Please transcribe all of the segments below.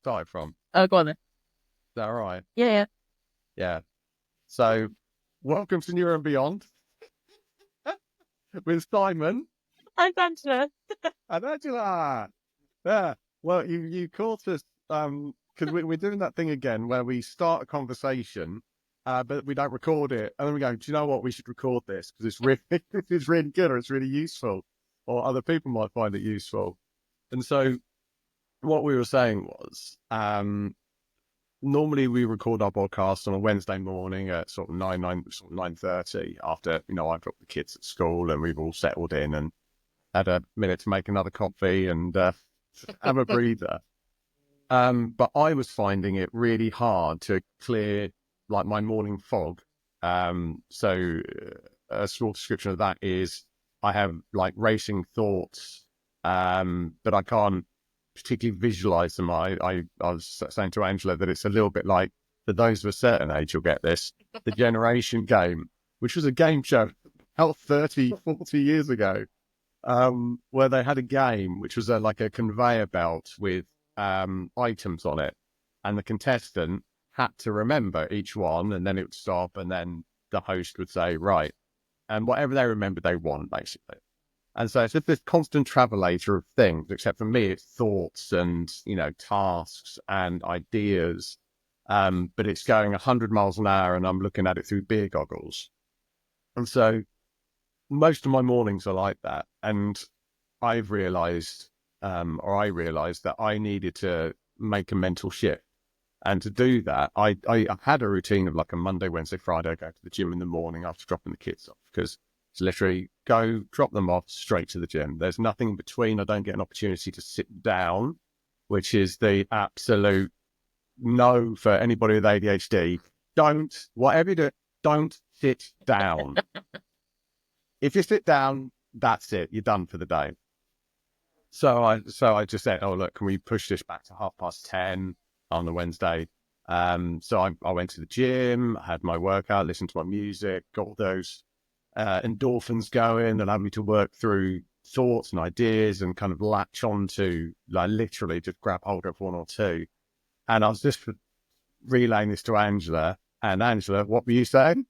start from? Oh, go on then. Is that all right? Yeah, yeah. Yeah. So, welcome to Neuro Beyond with Simon I'm Angela. and Angela. Yeah. Well, you caught us because we're doing that thing again where we start a conversation, but we don't record it, and then we go, "Do you know what? We should record this because it's really it's really good, or it's really useful, or other people might find it useful." And so, what we were saying was, normally we record our podcast on a Wednesday morning at sort of 9:30 after, I've dropped the kids at school and we've all settled in and had a minute to make another coffee and have a breather. But I was finding it really hard to clear like my morning fog. So a small description of that is I have like racing thoughts, but I can't particularly visualize them. I was saying to Angela that it's a little bit like, for those of a certain age, you'll get this, the Generation Game, which was a game show about 30, 40 years ago, where they had a game which was like a conveyor belt with items on it. And the contestant had to remember each one, and then it would stop, and then the host would say, right. And whatever they remembered, they won, basically. And so it's just this constant travelator of things, except for me, it's thoughts and, tasks and ideas. But it's going 100 miles an hour and I'm looking at it through beer goggles. And so most of my mornings are like that. And I realized that I needed to make a mental shift. And to do that, I had a routine of like a Monday, Wednesday, Friday, I go to the gym in the morning after dropping the kids off, because it's literally go, drop them off, straight to the gym. There's nothing in between. I don't get an opportunity to sit down, which is the absolute no for anybody with ADHD. Whatever you do, don't sit down. If you sit down, that's it. You're done for the day. So I just said, oh, look, can we push this back to 10:30 on the Wednesday? So I went to the gym, had my workout, listened to my music, got all those endorphins going, and had me to work through thoughts and ideas and kind of latch on to, like, literally just grab hold of one or two. And I was just relaying this to Angela. And Angela, what were you saying?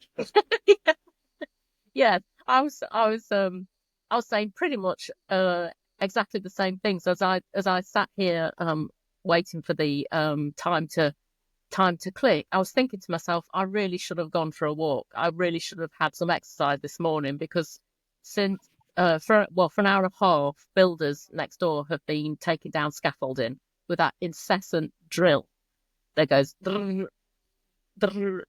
Yeah, I was saying pretty much exactly the same things as I sat here waiting for the time to click. I was thinking to myself, I really should have gone for a walk. I really should have had some exercise this morning, because since for an hour and a half, builders next door have been taking down scaffolding with that incessant drill that goes. Drrr, drrr.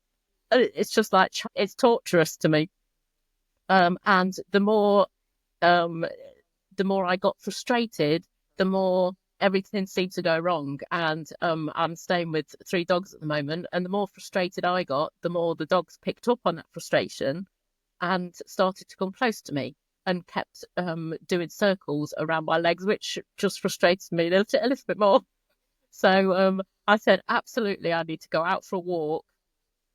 It's just like, it's torturous to me. And the more I got frustrated, the more everything seemed to go wrong. And I'm staying with 3 dogs at the moment, and the more frustrated I got, the more the dogs picked up on that frustration and started to come close to me and kept doing circles around my legs, which just frustrated me a little bit more. So I said, absolutely, I need to go out for a walk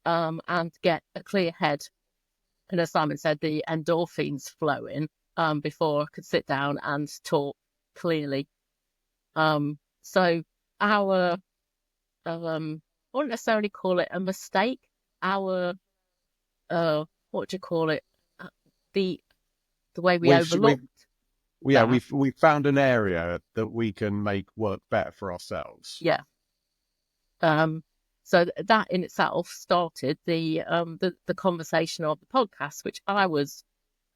and get a clear head. And as Simon said, the endorphins flowing before I could sit down and talk clearly. So our, I wouldn't necessarily call it a mistake. Our, what do you call it? The way we overlooked that. We found an area that we can make work better for ourselves. Yeah. So that in itself started the conversation of the podcast, which I was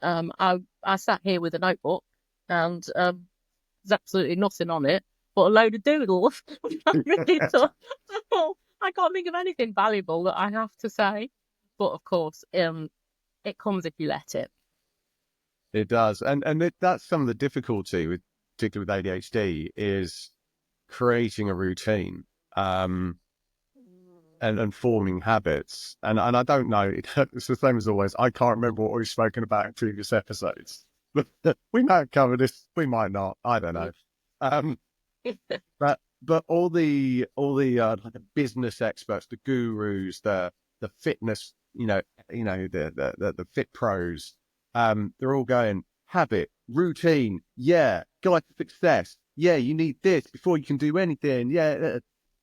I sat here with a notebook, and there's absolutely nothing on it but a load of doodles. I really thought, I can't think of anything valuable that I have to say, but of course, it comes if you let it. It does, and that's some of the difficulty with, particularly with ADHD, is creating a routine. And forming habits. And I don't know, it's the same as always. I can't remember what we've spoken about in previous episodes. We might cover this, we might not. I don't know. But all the like the business experts, the gurus, the fitness, the fit pros, they're all going, habit, routine, yeah, guide to success. Yeah, you need this before you can do anything. Yeah.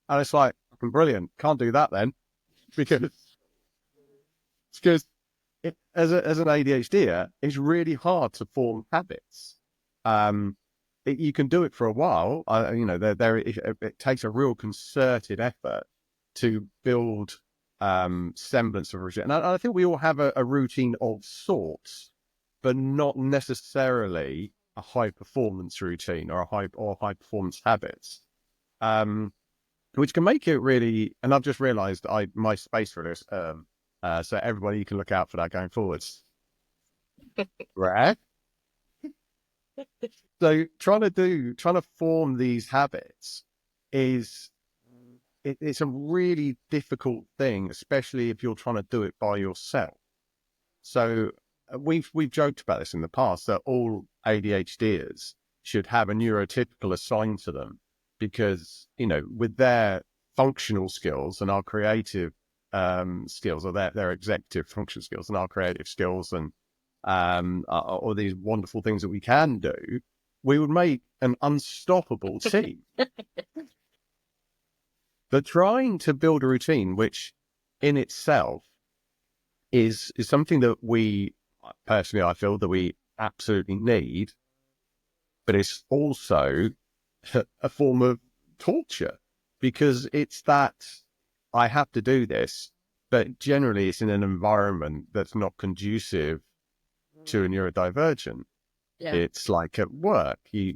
And it's like, fucking brilliant. Can't do that then. Because as an ADHDer, it's really hard to form habits. You can do it for a while. It takes a real concerted effort to build semblance of a routine. And I think we all have a routine of sorts, but not necessarily a high performance routine or high performance habits. Which can make it really, and I've just realized my space for this, so everybody, you can look out for that going forwards. Right? So trying to form these habits it's a really difficult thing, especially if you're trying to do it by yourself. So we've joked about this in the past, that all ADHDers should have a neurotypical assigned to them, because, with their functional skills and our creative skills, or their executive function skills and our creative skills, and all these wonderful things that we can do, we would make an unstoppable team. But trying to build a routine, which in itself is something that we, personally, I feel that we absolutely need, but it's also a form of torture, because it's that I have to do this, but generally it's in an environment that's not conducive to a neurodivergent. Yeah. It's like at work, you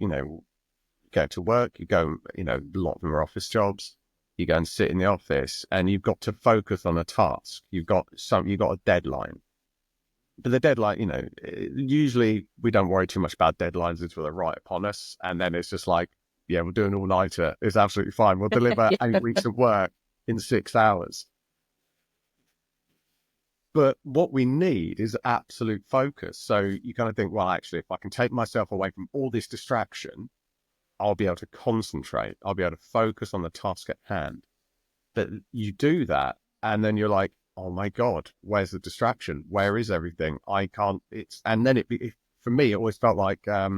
go to work, you go, a lot of them are office jobs. You go and sit in the office and you've got to focus on a task. You've got a deadline. But the deadline, usually we don't worry too much about deadlines until they're right upon us. And then it's just like, yeah, we'll do an all-nighter. It's absolutely fine. We'll deliver 8 weeks of work in 6 hours. But what we need is absolute focus. So you kind of think, well, actually, if I can take myself away from all this distraction, I'll be able to concentrate. I'll be able to focus on the task at hand. But you do that, and then you're like, oh my God, where's the distraction? Where is everything? I can't, and then for me, it always felt like I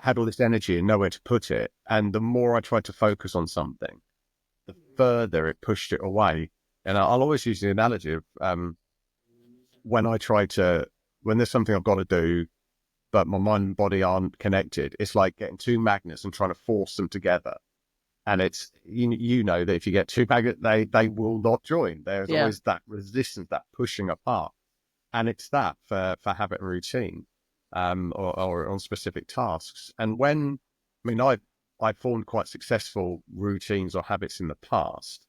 had all this energy and nowhere to put it. And the more I tried to focus on something, the further it pushed it away. And I'll always use the analogy of when there's something I've got to do, but my mind and body aren't connected. It's like getting two magnets and trying to force them together. And it's, that if you get two magnets, they will not join. There's always that resistance, that pushing apart. And it's that for habit and routine, or on specific tasks. And I've formed quite successful routines or habits in the past,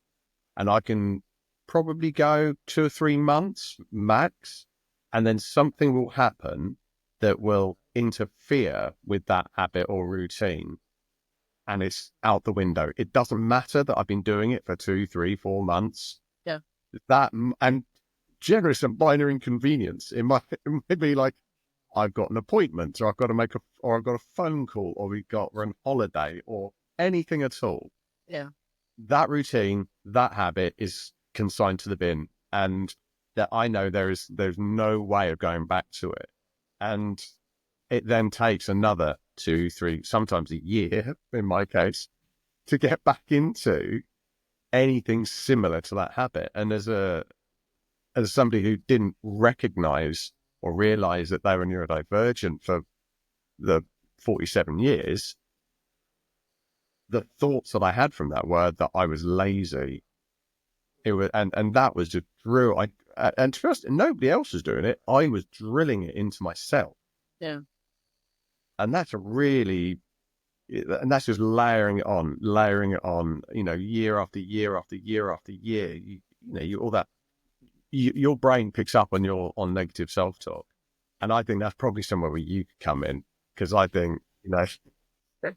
and I can probably go 2 or 3 months max, and then something will happen that will interfere with that habit or routine, and it's out the window. It doesn't matter that I've been doing it for 2, 3, 4 months. Yeah. And generous and minor inconvenience. It might be like, I've got an appointment, or I've got a phone call, or we're on holiday, or anything at all. Yeah. That routine, that habit is consigned to the bin, and that I know there's no way of going back to it. And it then takes another 2, 3, sometimes a year, in my case, to get back into anything similar to that habit. And as somebody who didn't recognize or realize that they were neurodivergent for the 47 years, the thoughts that I had from that were that I was lazy. It was, and that was just true. And trust, nobody else was doing it. I was drilling it into myself. Yeah. And that's just layering it on, year after year after year after year. Your brain picks up on negative self-talk. And I think that's probably somewhere where you could come in, because I think,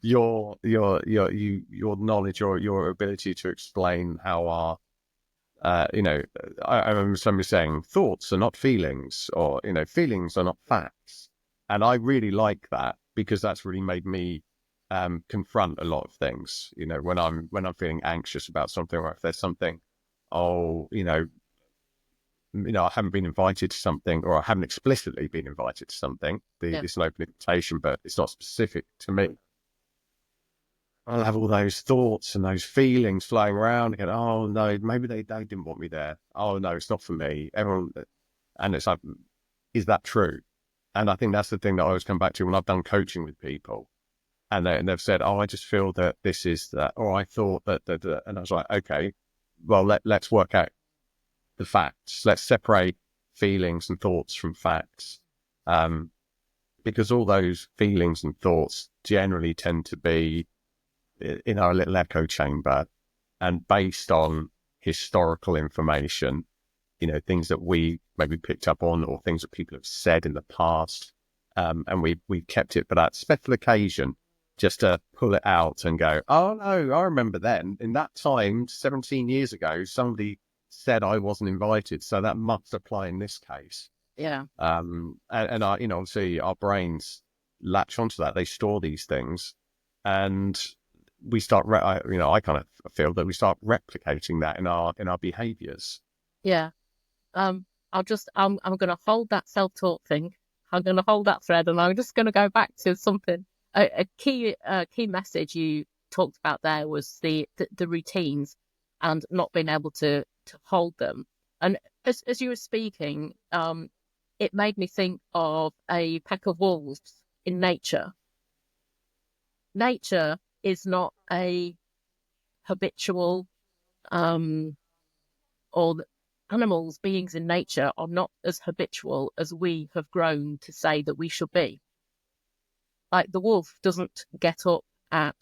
your knowledge, or your ability to explain how our, I remember somebody saying thoughts are not feelings, or, feelings are not facts. And I really like that, because that's really made me confront a lot of things, when I'm feeling anxious about something, or if there's something, I haven't been invited to something, or I haven't explicitly been invited to something. It's an open invitation, but it's not specific to me. I'll have all those thoughts and those feelings flying around again. Oh no, maybe they didn't want me there. Oh no, it's not for me. Everyone, and it's like, is that true? And I think that's the thing that I always come back to when I've done coaching with people, and they've said, "Oh, I just feel that this is that," or "I thought that," and I was like, "Okay, well let's work out the facts. Let's separate feelings and thoughts from facts, because all those feelings and thoughts generally tend to be in our little echo chamber and based on historical information, things that we maybe picked up on or things that people have said in the past. And we've kept it for that special occasion just to pull it out and go, oh no, I remember then in that time, 17 years ago, somebody said I wasn't invited. So that must apply in this case. Yeah. And obviously our brains latch onto that. They store these things and we start, I kind of feel that we start replicating that in our behaviors. Yeah. I'm going to hold that self-talk thing. I'm going to hold that thread, and I'm just going to go back to something. A key message you talked about there was the routines and not being able to hold them. And as you were speaking, it made me think of a pack of wolves in nature. Nature is not a habitual, or animals, beings in nature are not as habitual as we have grown to say that we should be. Like the wolf doesn't get up at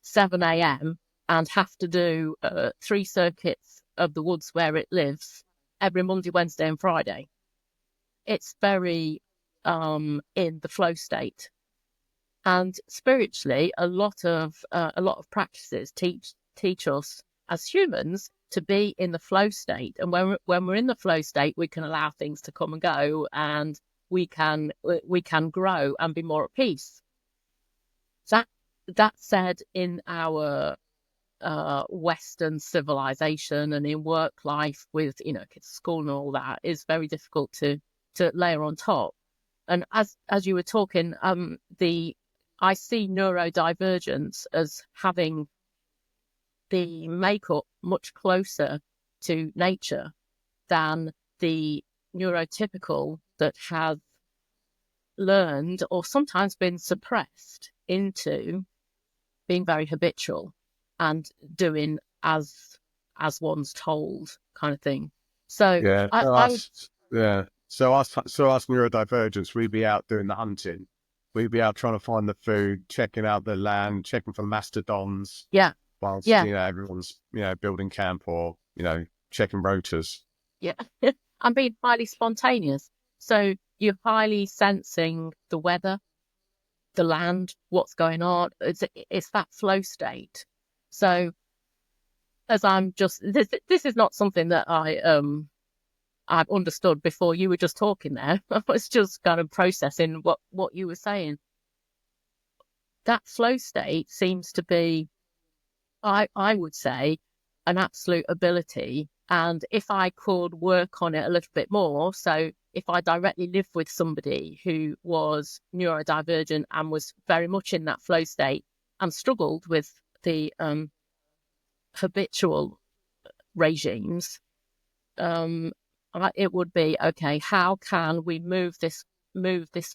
7 a.m. and have to do 3 circuits of the woods where it lives every Monday, Wednesday, and Friday. It's very in the flow state. And spiritually, a lot of practices teach us as humans to be in the flow state. And when we're in the flow state, we can allow things to come and go, and we can grow and be more at peace. That said, in our Western civilization and in work life with kids, school and all that, is very difficult to layer on top. And as you were talking, I see neurodivergence as having the makeup much closer to nature than the neurotypical that has learned or sometimes been suppressed into being very habitual and doing as one's told, kind of thing. So Yeah. I would, Yeah. So us neurodivergents, we'd be out doing the hunting. We'd be out trying to find the food, checking out the land, checking for mastodons, yeah, whilst yeah, everyone's building camp or checking rotors. yeah. I'm being highly spontaneous. So you're highly sensing the weather, the land, what's going on. It's that flow state. So as I'm just this is not something that I've understood before you were just talking there. I was just kind of processing what you were saying. That flow state seems to be, I would say, an absolute ability. And if I could work on it a little bit more, so if I directly lived with somebody who was neurodivergent and was very much in that flow state and struggled with the habitual regimes, it would be, okay, how can we move this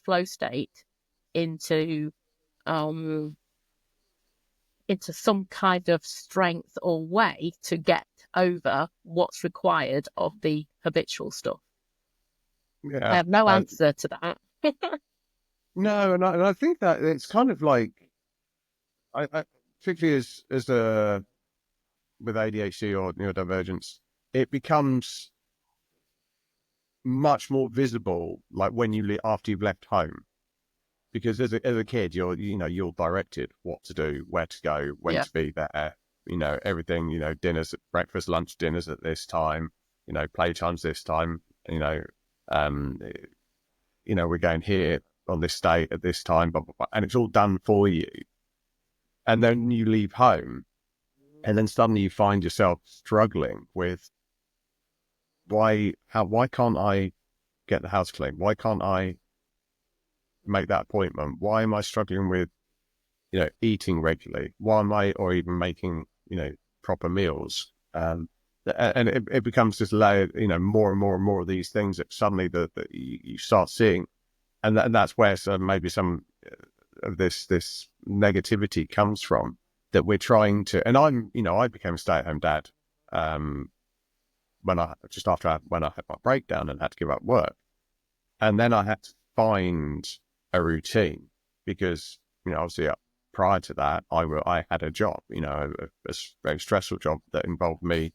flow state into some kind of strength or way to get over what's required of the habitual stuff. I Yeah. have no answer to that. No, and I think that it's kind of like particularly as a with ADHD or neurodivergence, it becomes much more visible like when after you've left home, because as a kid you're directed what to do, where to go, when Yeah, to be there, everything, dinners, breakfast, lunch, dinners at this time, playtimes this time, um we're going here on this day at this time, blah, blah, blah, and it's all done for you. And then you leave home and then suddenly you find yourself struggling with why can't I get the house clean? Why can't I make that appointment? Why am I struggling with, eating regularly? Why am I, or even making, proper meals? And it becomes this layer, more and more and more of these things that suddenly that you start seeing. And that's where maybe some of this negativity comes from, that we're trying to. And I became a stay-at-home dad when I had my breakdown and had to give up work, and then I had to find a routine because obviously prior to that I had a job, a very stressful job that involved me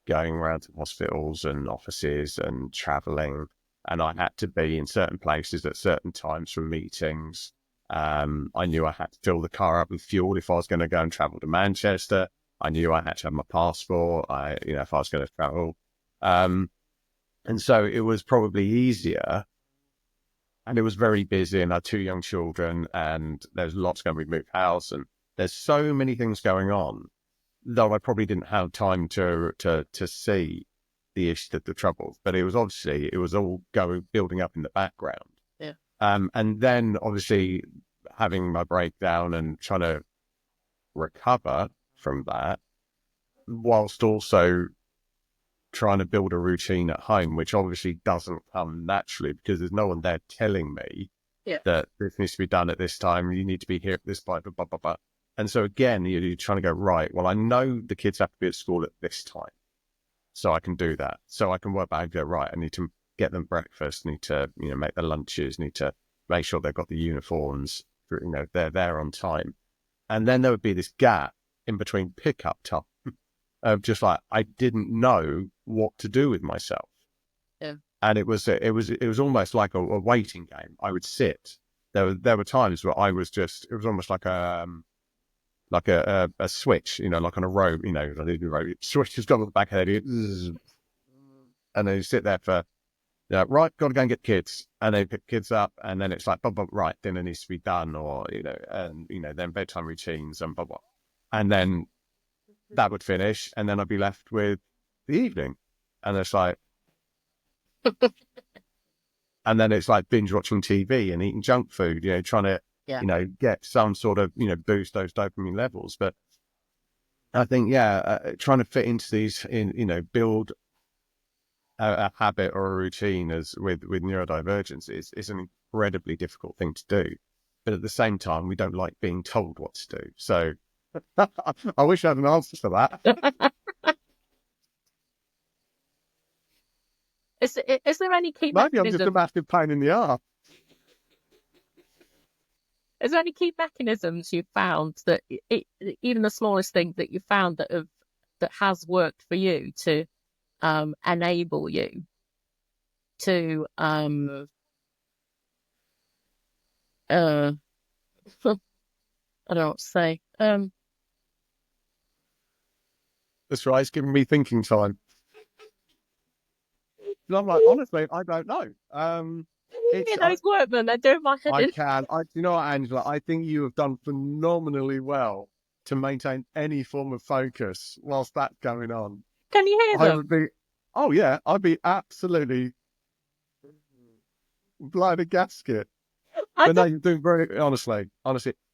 going around to hospitals and offices and traveling, and I had to be in certain places at certain times for meetings. I knew I had to fill the car up with fuel if I was going to go and travel to Manchester. I knew I had to have my passport. If I was going to travel, and so it was probably easier. And it was very busy, and I had 2 young children, and there's lots going. We moved house, and there's so many things going on, though I probably didn't have time to see the issue, the troubles. But it was all building up in the background. Yeah. And then obviously having my breakdown and trying to recover from that, whilst also trying to build a routine at home, which obviously doesn't come naturally because there's no one there telling me that this needs to be done at this time. You need to be here at this time, blah, blah, blah, blah. And so again, you're trying to go, right, well, I know the kids have to be at school at this time, so I can do that. So I can work back and go, right, I need to get them breakfast, need to, make their lunches, need to make sure they've got the uniforms, they're there on time. And then there would be this gap in between pickup time of just like, I didn't know what to do with myself. Yeah. And it was almost like a waiting game. I would sit. There were times where I was it was almost like a switch, like on a rope, switch has gone on the back of the head, and then you sit there for, right, got to go and get kids, and they pick kids up, and then it's like, blah, blah, right, dinner needs to be done, or, and, then bedtime routines and blah, blah. And then that would finish, and then I'd be left with the evening, and it's like, and then it's like binge watching TV and eating junk food, trying to, get some sort of, boost those dopamine levels. But I think, trying to fit into these, build a habit or a routine as with neurodivergence is an incredibly difficult thing to do. But at the same time, we don't like being told what to do. So I wish I had an answer for that. Is there any key Maybe I'm just a mechanism? massive pain in the arse. Is there any key mechanisms you've found that even the smallest thing that you found that has worked for you to enable you to I don't know what to say. That's right. It's giving me thinking time. And I'm like, honestly, I don't know. Those workmen, they're doing my head in. You know what, Angela? I think you have done phenomenally well to maintain any form of focus whilst that's going on. Can you hear them? I'd be absolutely blowing a gasket. But no, you're doing very honestly,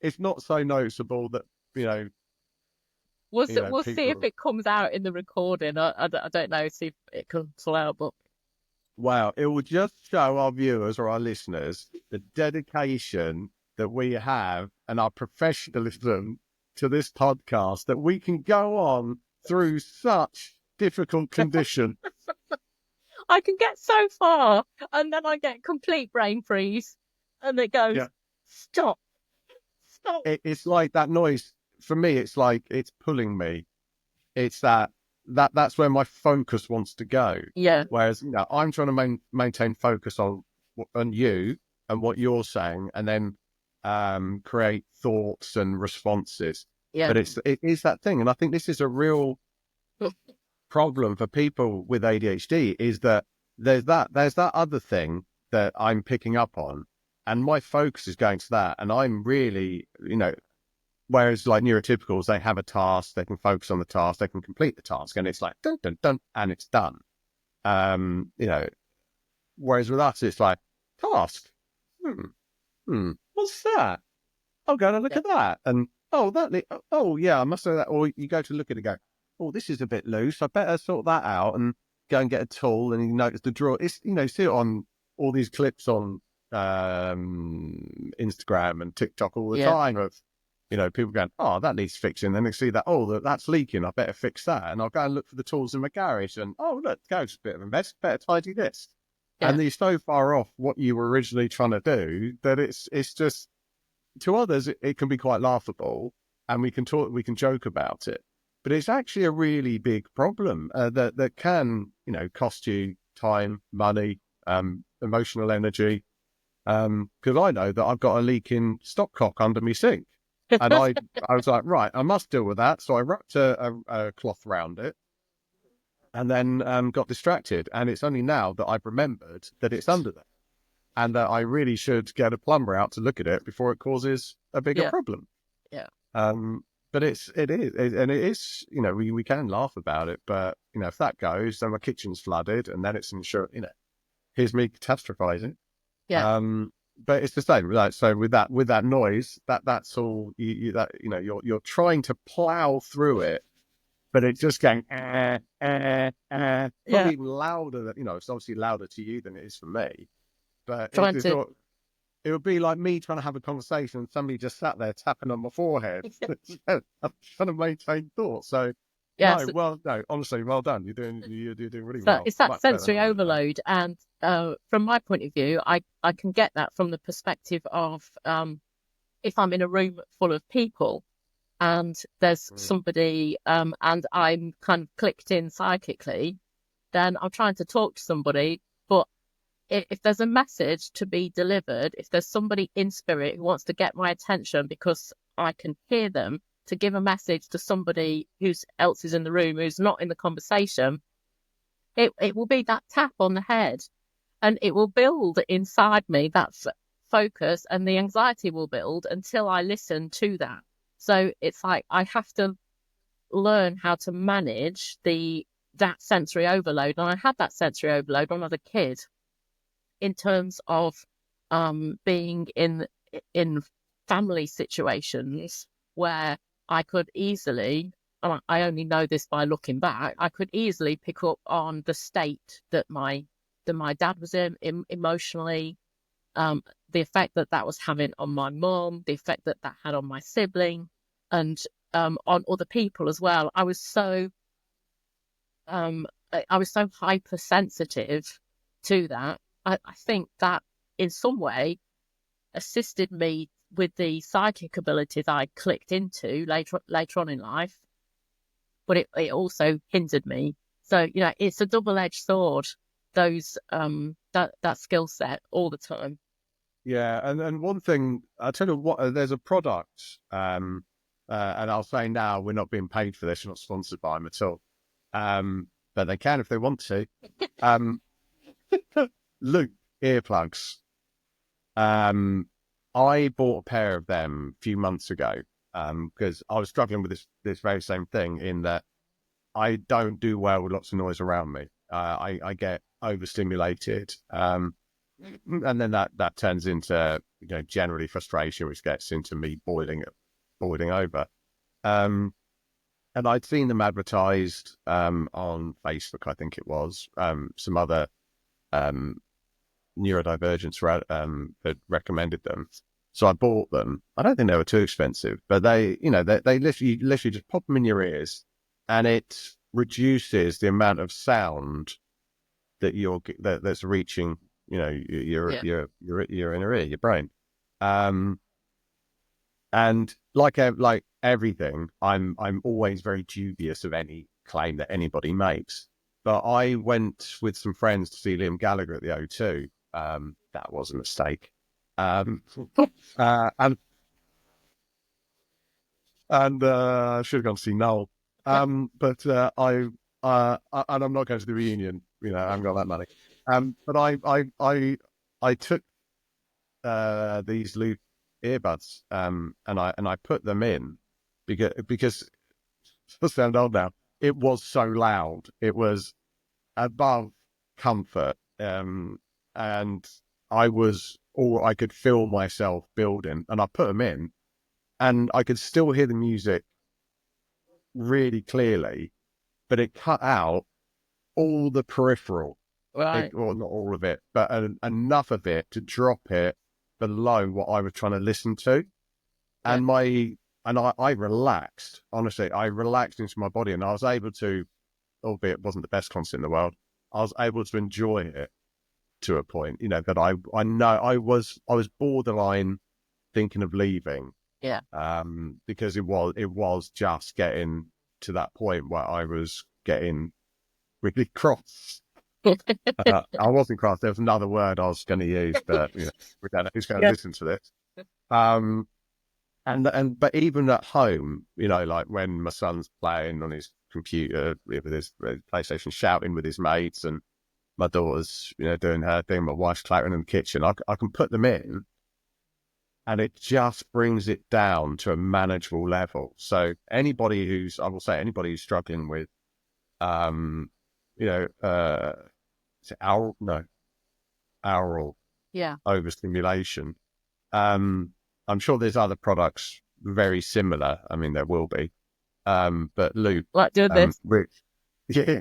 it's not so noticeable that, We'll see if it comes out in the recording. I don't know, see if it comes out, but wow, it will just show our viewers or our listeners the dedication that we have and our professionalism to this podcast, that we can go on through such difficult condition. I can get so far, and then I get complete brain freeze, and it goes, stop. It's like that noise. For me, it's like it's pulling me. It's that's where my focus wants to go. Yeah. Whereas, I'm trying to maintain focus on you and what you're saying, and then create thoughts and responses. Yeah. But it is that thing, and I think this is a real problem for people with ADHD, is that there's that other thing that I'm picking up on, and my focus is going to that, and I'm really, whereas like neurotypicals, they have a task, they can focus on the task, they can complete the task, and it's like dun dun dun, and it's done. Whereas with us, it's like task. What's that? I'll go and look Yeah. at that. And, oh, yeah, I must have that. Or you go to look at it and go, oh, this is a bit loose. I better sort that out and go and get a tool. And you notice the drawer. It's, see it on all these clips on Instagram and TikTok all the Yeah. time of, people going, oh, that needs fixing. Then they see that, oh, that's leaking. I better fix that. And I'll go and look for the tools in my garage. And, oh, look, garage is a bit of a mess. Better tidy this. Yeah. And you're so far off what you were originally trying to do that it's just, to others, it can be quite laughable, and we can joke about it. But it's actually a really big problem that can, cost you time, money, emotional energy. Because I know that I've got a leaking stopcock under my sink, and I was like, right, I must deal with that. So I wrapped a cloth around it, and then got distracted. And it's only now that I've remembered that it's under there, and that I really should get a plumber out to look at it before it causes a bigger Yeah. problem. Yeah. But it is, we can laugh about it, but if that goes, then my kitchen's flooded, and then it's here's me catastrophizing. Yeah. But it's the same, right? So with that noise, that's all you're trying to plow through it, but it's just going probably Yeah. even louder than, it's obviously louder to you than it is for me. But Trying to. it would be like me trying to have a conversation and somebody just sat there tapping on my forehead. I'm trying to maintain thought. So Yeah. no, honestly, well done. You're doing really So well. it's that Much better than sensory I would have done. overload. And from my point of view, I can get that from the perspective of if I'm in a room full of people and there's somebody and I'm kind of clicked in psychically, then I'm trying to talk to somebody. But if there's a message to be delivered, if there's somebody in spirit who wants to get my attention because I can hear them, to give a message to somebody who's else is in the room, who's not in the conversation, it will be that tap on the head, and it will build inside me that focus, and the anxiety will build until I listen to that. So it's like I have to learn how to manage that sensory overload. And I had that sensory overload when I was a kid in terms of being in family situations where I could easily, and I only know this by looking back, I could easily pick up on the state that my dad was in emotionally, the effect that was having on my mum, the effect that had on my sibling, and on other people as well. I was so hypersensitive to that. I think that in some way assisted me with the psychic abilities I clicked into later on in life, but it also hindered me. So it's a double-edged sword. Those that skill set all the time. Yeah, and one thing I'll tell you what, there's a product, and I'll say now we're not being paid for this, we're not sponsored by them at all, but they can if they want to. Loop earplugs. I bought a pair of them a few months ago because I was struggling with this very same thing, in that I don't do well with lots of noise around me. I get overstimulated, and then that turns into generally frustration, which gets into me boiling over. And I'd seen them advertised on Facebook, I think it was. Some other Neuro-divergents had recommended them, so I bought them. I don't think they were too expensive, but they literally just pop them in your ears, and it reduces the amount of sound that that's reaching your inner ear, your brain. And like everything, I'm always very dubious of any claim that anybody makes. But I went with some friends to see Liam Gallagher at the O2. That was a mistake. And I should have gone to see Noel. But and I'm not going to the reunion. I haven't got that money. But I took these loop earbuds, and I put them in because I sound old now. It was so loud. It was above comfort, and I could feel myself building, and I put them in, and I could still hear the music really clearly, but it cut out all the peripheral. Right. Well, not all of it, but enough of it to drop it below what I was trying to listen to. Yeah. And I relaxed. Honestly, I relaxed into my body, and I was able to, albeit it wasn't the best concert in the world, I was able to enjoy it to a point. That I know I was borderline thinking of leaving. Yeah. Because it was just getting to that point where I was getting really cross. I wasn't cross. There was another word I was going to use, but we don't know who's going to Yeah. listen to this. But even at home, like when my son's playing on his computer with his PlayStation, shouting with his mates, and my daughter's doing her thing, my wife's clattering in the kitchen, I can put them in, and it just brings it down to a manageable level. So anybody who's struggling with, is it oral? No, oral Yeah. overstimulation. I'm sure there's other products very similar. I mean, there will be. But Luke, Like doing this. Rich, yeah,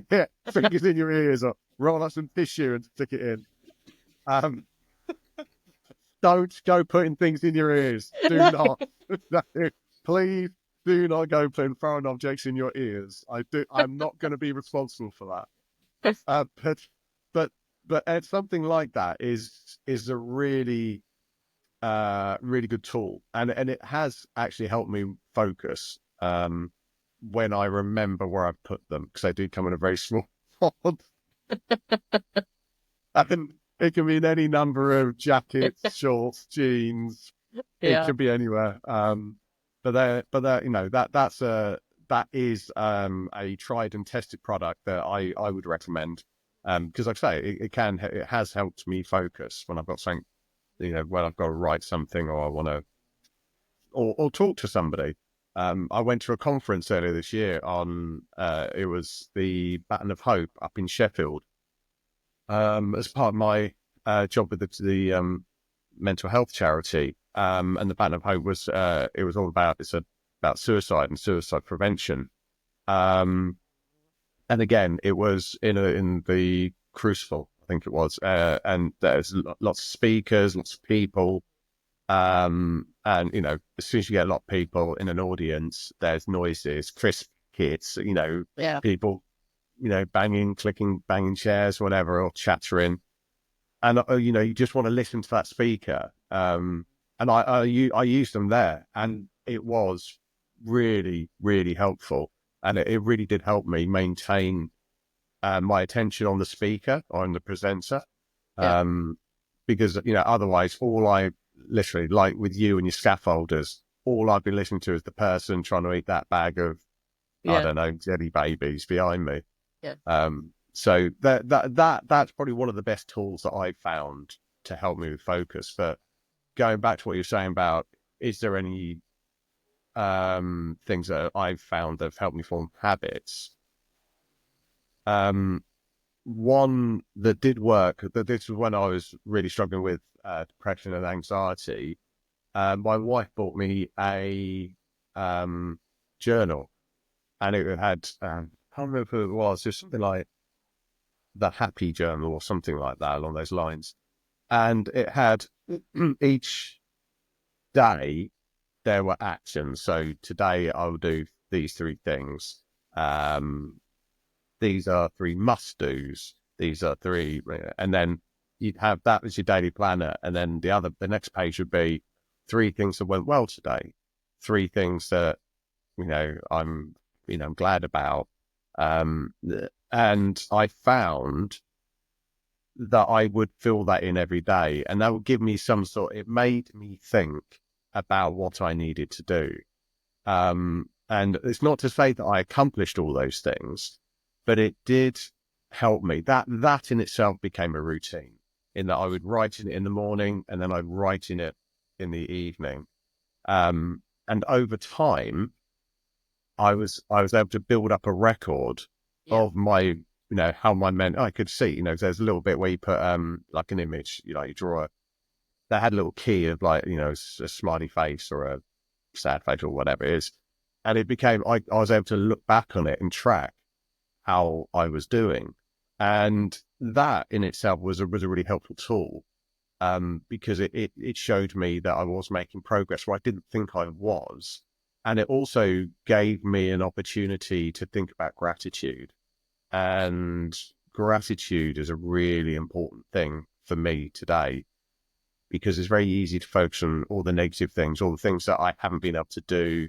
fingers in your ears, or roll up some tissue and stick it in. Don't go putting things in your ears. Do not. Please do not go putting foreign objects in your ears. I'm not going to be responsible for that. But something like that is a really really good tool, and it has actually helped me focus when I remember where I put them, because they do come in a very small font. And it can be in any number of jackets, shorts, jeans. It Yeah. can be anywhere. That is a tried and tested product that I would recommend. Because like I say, it has helped me focus when I've got something, when I've got to write something, or I want to, or talk to somebody. I went to a conference earlier this year on, it was the Baton of Hope up in Sheffield, as part of my job with the mental health charity. And the Baton of Hope was, it was all about, about suicide and suicide prevention. And again, it was in the Crucible, I think it was, and there's lots of speakers, lots of people. And as soon as you get a lot of people in an audience, there's noises, crisp hits, Yeah. people, banging, clicking, banging chairs, whatever, or chattering. And, you just want to listen to that speaker. And I used them there, and it was really, really helpful. And it really did help me maintain my attention on the speaker or on the presenter. Yeah. Because, otherwise, all I literally, like with you and your scaffolders, all I've been listening to is the person trying to eat that bag of, I Yeah. don't know, jelly babies behind me. Yeah. So that's probably one of the best tools that I've found to help me with focus. But going back to what you're saying about, is there any things that I've found that have helped me form habits? One that did work, that this was when I was really struggling with depression and anxiety. My wife bought me a journal, and it had, I can't remember who it was, just something like the Happy Journal or something like that along those lines. And it had each day there were actions. So today I will do these 3 things. These are 3 must do's. These are 3, and then you'd have that as your daily planner. And then the next page would be 3 things that went well today, 3 things that, I'm glad about. And I found that I would fill that in every day, and that would give me it made me think about what I needed to do. And it's not to say that I accomplished all those things, but it did help me. That in itself became a routine, in that I would write in it in the morning, and then I'd write in it in the evening. And over time, I was able to build up a record Yeah. of my, how my I could see, there's a little bit where you put like an image, you draw that had a little key of, like, a smiley face or sad face or whatever it is. And it became, I was able to look back on it and track how I was doing. And that in itself was a really helpful tool, because it showed me that I was making progress where I didn't think I was. And it also gave me an opportunity to think about gratitude. And gratitude is a really important thing for me today, because it's very easy to focus on all the negative things, all the things that I haven't been able to do.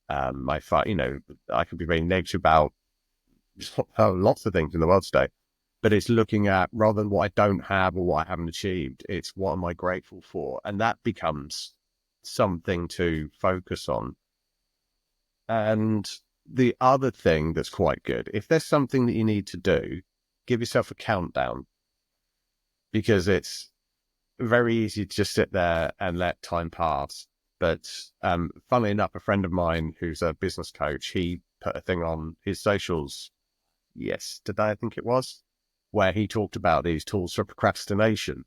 I could be very negative about lots of things in the world today, but it's looking at, rather than what I don't have or what I haven't achieved, it's what am I grateful for? And that becomes something to focus on. And the other thing that's quite good, if there's something that you need to do, give yourself a countdown, because it's very easy to just sit there and let time pass. But funnily enough, a friend of mine who's a business coach, he put a thing on his socials yesterday, I think it was, where he talked about these tools for procrastination.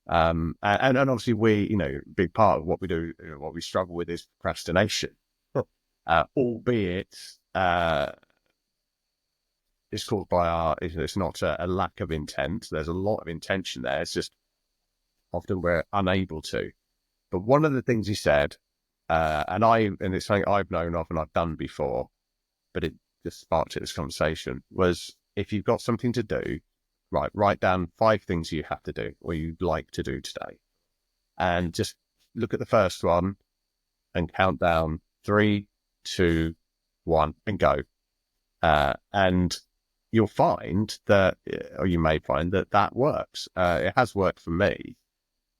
And obviously we, big part of what we do, what we struggle with is procrastination, albeit it's caused by it's not a lack of intent. There's a lot of intention there. It's just often we're unable to. But one of the things he said, and it's something I've known of and I've done before, but it just sparked this conversation, was if you've got something to do, write down 5 things you have to do or you'd like to do today. And just look at the first one and count down 3, 2, 1 and go. And you'll find that, or you may find that works. It has worked for me.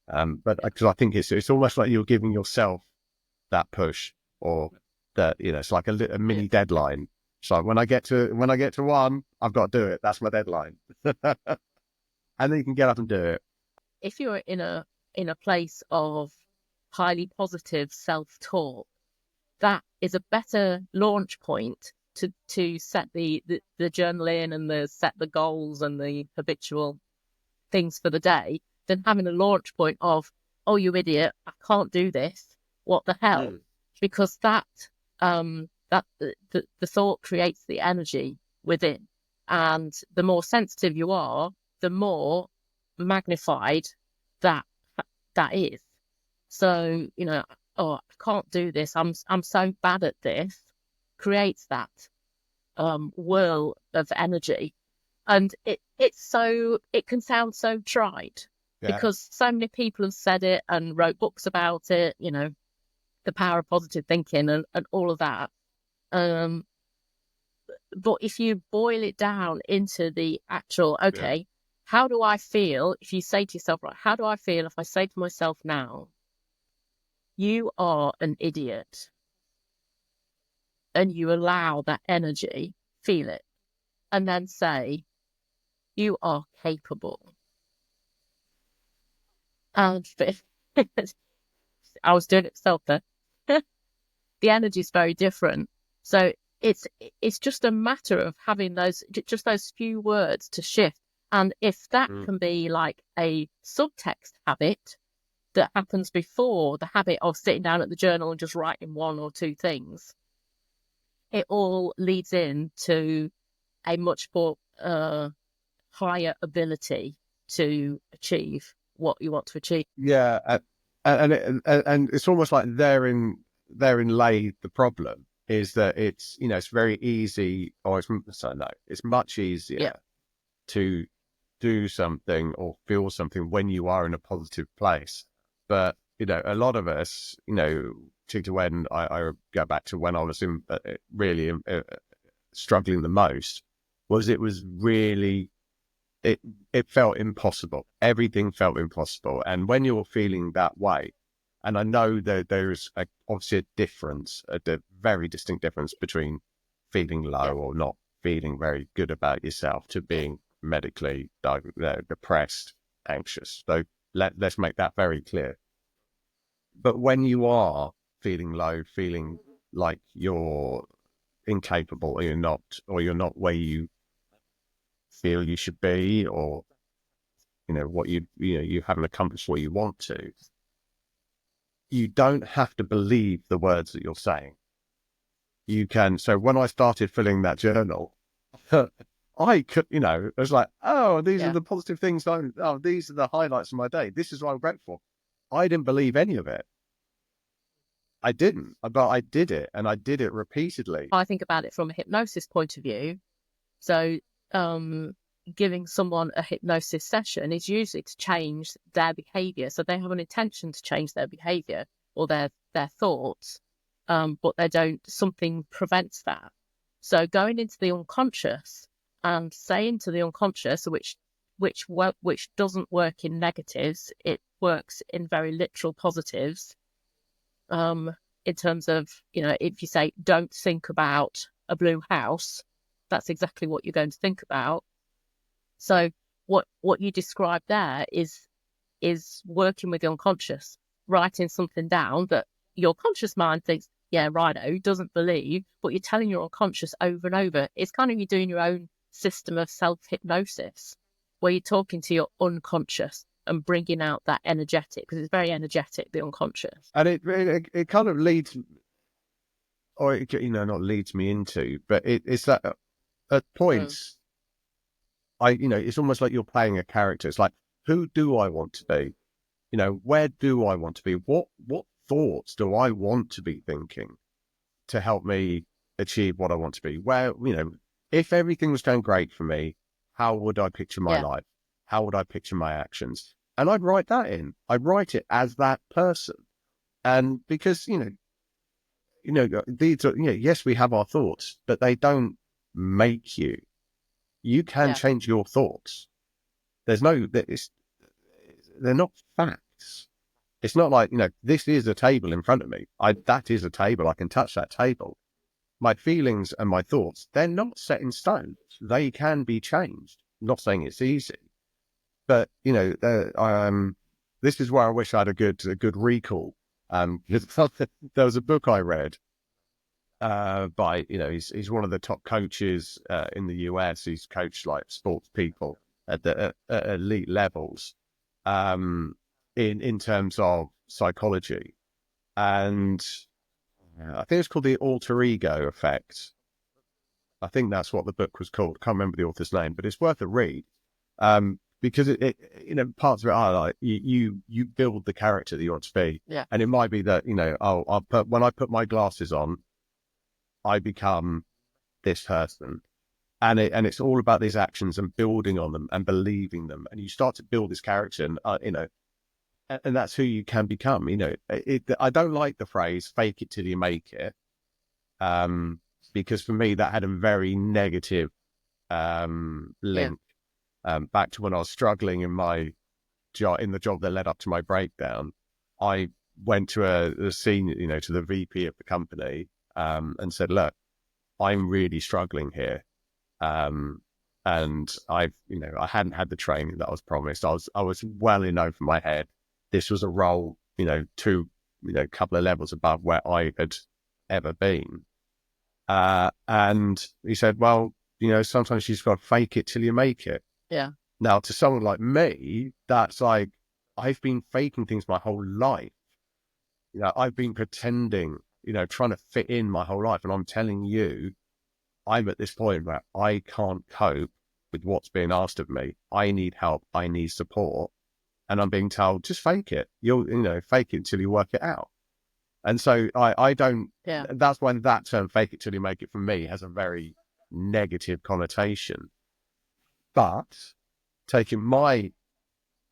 But because I think it's almost like you're giving yourself that push, or that, it's like a mini deadline. So when I get to 1, I've got to do it. That's my deadline. And then you can get up and do it. If you're in a place of highly positive self-talk, that is a better launch point to set the journal in and set the goals and the habitual things for the day, than having a launch point of, oh, you idiot, I can't do this. What the hell? Because the thought creates the energy within. And the more sensitive you are, the more magnified that is. So, oh, I can't do this. I'm so bad at this. Creates that whirl of energy. And it can sound so trite, because so many people have said it and wrote books about it, the power of positive thinking and all of that. But if you boil it down into the actual, how do I feel? If you say to yourself, right, how do I feel if I say to myself now, you are an idiot, and you allow that energy, feel it, and then say, you are capable. And I was doing it myself there. The energy is very different. So it's just a matter of having those few words to shift. And if that can be like a subtext habit that happens before the habit of sitting down at the journal and just writing 1 or 2 things, it all leads into a much more higher ability to achieve what you want to achieve. Yeah, and it's almost like therein lay the problem, is that it's it's very easy, or it's much easier to do something or feel something when you are in a positive place. But a lot of us, particularly when I go back to when I was really struggling the most, it was really. It felt impossible. Everything felt impossible. And when you're feeling that way, and I know that there's obviously a difference, a very distinct difference between feeling low or not feeling very good about yourself to being medically depressed, anxious. So let's make that very clear. But when you are feeling low, feeling like you're incapable, or you're not where you feel you should be, or what you haven't accomplished what you want to, you don't have to believe the words that you're saying. You can. So when I started filling that journal, I could, it was like, oh, these are Yeah. the positive things. These are the highlights of my day. This is what I'm grateful for. I didn't believe any of it. I didn't, but I did it, and I did it repeatedly. I think about it from a hypnosis point of view. So, giving someone a hypnosis session is usually to change their behavior. So they have an intention to change their behavior or their thoughts, but they don't. Something prevents that. So going into the unconscious and saying to the unconscious, which doesn't work in negatives, it works in very literal positives. In terms of, if you say, don't think about a blue house, that's exactly what you're going to think about. So what you described there is working with the unconscious, writing something down that your conscious mind thinks, yeah, righto, doesn't believe, but you're telling your unconscious over and over. It's kind of you doing your own system of self-hypnosis, where you're talking to your unconscious and bringing out that energetic, because it's very energetic, the unconscious. And it kind of leads, or not leads me into, but it's that at points, it's almost like you're playing a character. It's like, who do I want to be? Where do I want to be? What thoughts do I want to be thinking to help me achieve what I want to be? Where, if everything was going great for me, how would I picture my life? How would I picture my actions? And I'd write that in. I'd write it as that person. And because, these are, yes, we have our thoughts, but they don't make you. You can change your thoughts. They're not facts. It's not like, this is a table in front of me. That is a table. I can touch that table. My feelings and my thoughts, they're not set in stone. They can be changed. I'm not saying it's easy, but this is where I wish I had a good recall. There was a book I read by, he's one of the top coaches in the US. He's coached like sports people at the elite levels in terms of psychology. And I think it's called the alter ego effect. I think that's what the book was called. Can't remember the author's name, but it's worth a read. Because parts of it are like you build the character that you want to be. Yeah. And it might be that, when I put my glasses on, I become this person. And it's all about these actions and building on them and believing them. And you start to build this character and that's who you can become. I don't like the phrase "fake it till you make it," because for me that had a very negative link back to when I was struggling in my job, in the job that led up to my breakdown. I went to a senior, to the VP of the company, and said, "Look, I'm really struggling here." And I hadn't had the training that I was promised. I was well in over my head. This was a role, couple of levels above where I had ever been. And he said, well, sometimes you just got to fake it till you make it. Yeah. Now, to someone like me, that's like, I've been faking things my whole life. I've been pretending, trying to fit in my whole life. And I'm telling you, I'm at this point where I can't cope with what's being asked of me. I need help. I need support. And I'm being told, just fake it. You'll, fake it until you work it out. And so I don't, that's when that term "fake it till you make it" for me has a very negative connotation. But taking my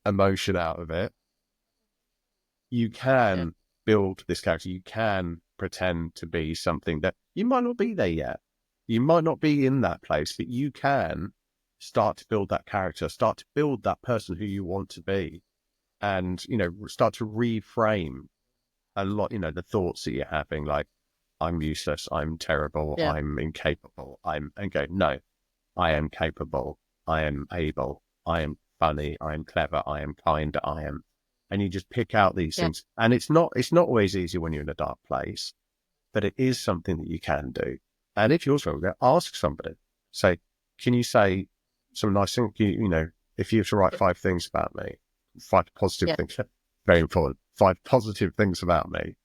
emotion out of it, you can build this character. You can pretend to be something that you might not be there yet. You might not be in that place, but you can start to build that character, start to build that person who you want to be, and, start to reframe a lot, the thoughts that you're having, like, I'm useless, I'm terrible, I'm incapable, and go, no, I am capable, I am able, I am funny, I am clever, I am kind, and you just pick out these things. And it's not always easy when you're in a dark place, but it is something that you can do. And if you're struggling, ask somebody, say, can you say some nice things? If you were to write 5 things about me, 5 positive things, very important. 5 positive things about me.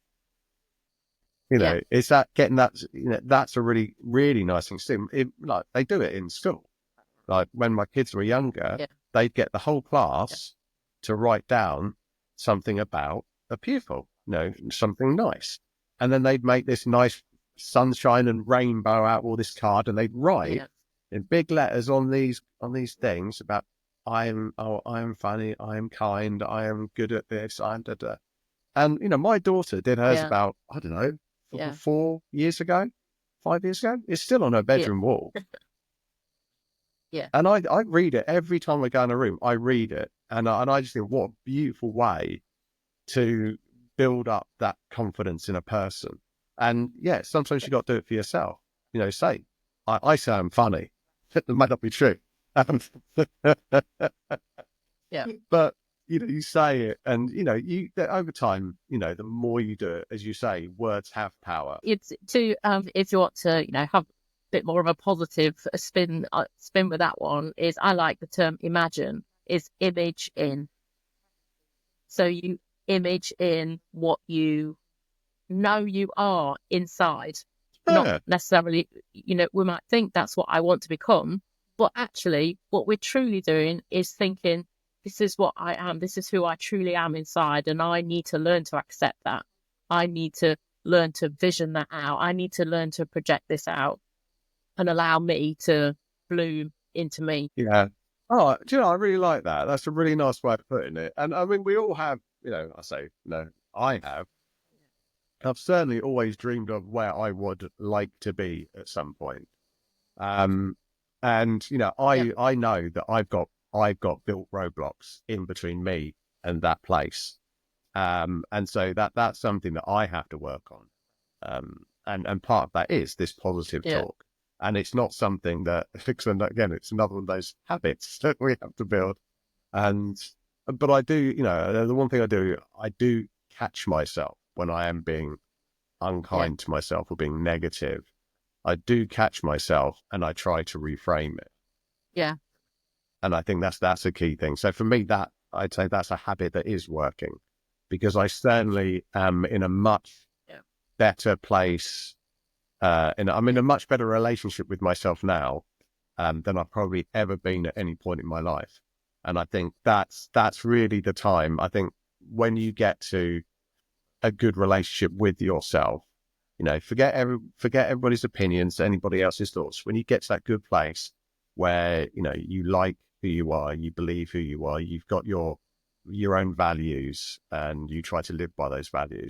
You Yeah. know, it's that getting that, you know, that's a really, really nice thing to do. Like they do it in school. Like when my kids were younger, Yeah. they'd get the whole class to write down something about a pupil, you know, something nice. And then they'd make this nice sunshine and rainbow out of all this card, and they'd write in big letters on these things about I am funny, I am kind, I am good at this, I'm da da. And you know, my daughter did hers about, I don't know, 4 years ago, 5 years ago. It's still on her bedroom wall. Yeah. And I read it every time I go in a room. I read it, and I just think, what a beautiful way to build up that confidence in a person. And yeah, sometimes you got to do it for yourself. You know, say, I say I'm funny. It might not be true. Yeah. But, you know, you say it, and, you know, over time, you know, the more you do it, as you say, words have power. It's to, if you want to, you know, have a bit more of a positive spin with that one, is I like the term imagine, is image in. So you image in what you know you are inside, not necessarily, you know, we might think that's what I want to become, but actually what we're truly doing is thinking, this is what I am, this is who I truly am inside, and I need to learn to accept that. I need to learn to vision that out. I need to learn to project this out and allow me to bloom into me. Yeah. Oh, do you know, I really like that. That's a really nice way of putting it. And I mean, we all have, you know, I have. I've certainly always dreamed of where I would like to be at some point. And you know, I know that I've got built roadblocks in between me and that place. And so that's something that I have to work on. And part of that is this positive talk. And it's not something that, again, it's another one of those habits that we have to build. But I do, you know, the one thing I do catch myself when I am being unkind to myself or being negative. I do catch myself and I try to reframe it. Yeah. And I think that's a key thing. So for me, that I'd say that's a habit that is working, because I certainly am in a much better place. I'm in a much better relationship with myself now than I've probably ever been at any point in my life. And I think that's really the time. I think when you get to a good relationship with yourself, you know, forget everybody's opinions, anybody else's thoughts. When you get to that good place where, you know, you like who you are, you believe who you are, you've got your own values, and you try to live by those values,